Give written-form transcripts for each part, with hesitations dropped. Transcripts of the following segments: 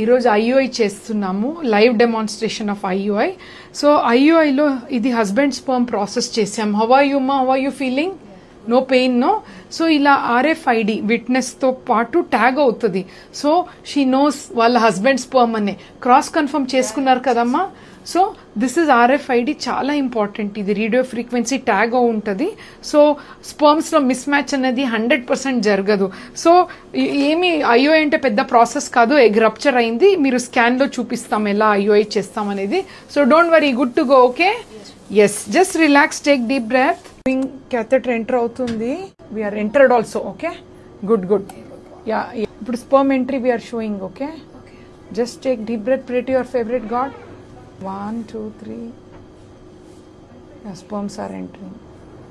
ఈ రోజు ఐయుఐ చేస్తున్నాము, live demonstration of IUI. So ఐయుఐలో ఇది హస్బెండ్ స్పర్మ్ ప్రాసెస్ చేసాం. హౌ ఆర్ యూ మా, how are you feeling? No pain, no? So ఇలా RFID విట్నెస్ తో పాటు ట్యాగ్ అవుతుంది. సో షీ నోస్ వాళ్ళ హస్బెండ్ స్పర్మ్ అనే క్రాస్ కన్ఫర్మ్ చేసుకున్నారు కదమ్మా. సో దిస్ ఇస్ RFID, చాలా ఇంపార్టెంట్. ఇది రేడియో ఫ్రీక్వెన్సీ ట్యాగ్ ఉంటుంది. సో స్పర్మ్స్ లో మిస్ మ్యాచ్ అనేది 100% జరగదు. సో ఏమి IUI అంటే పెద్ద ప్రాసెస్ కాదు. ఎగ్ రప్చర్ అయింది, మీరు స్కాన్ లో చూపిస్తాం ఎలా IUI చేస్తాం అనేది. So don't worry, good to go. Okay, yes, just relax, take deep breath. Catheter enter అవుతుంది, we are entered also. Okay, good good. Yeah, ఇప్పుడు sperm entry we are showing. Okay, just take deep breath, pray to your favourite god. 1, 2, 3. Sperms are entering.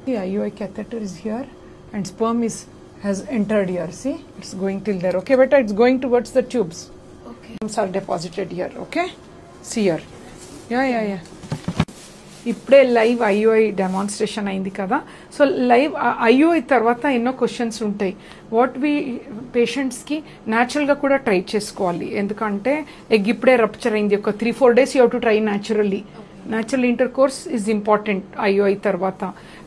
The IUI catheter is here and sperm has entered here. See, it's going till there. Okay, beta, it's going towards the tubes. Okay. Sperms are deposited here. Okay, see here. Yeah. ఇప్పుడే live IUI demonstration అయింది కదా. So live IUI తర్వాత ఎన్నో questions ఉంటాయి. What we పేషెంట్స్కి న్యాచురల్గా కూడా try చేసుకోవాలి. ఎందుకంటే ఎగ్ ఇప్పుడే రప్చర్ అయింది, ఒక 3-4 days you have to try naturally. Natural inter course is important IUI తర్వాత.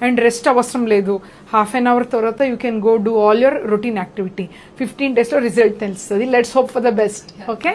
అండ్ రెస్ట్ అవసరం లేదు. ½ an hour తర్వాత you can go do all your routine activity. 15 days లో రిజల్ట్ తెలుస్తుంది. Let's hope for the best. Okay.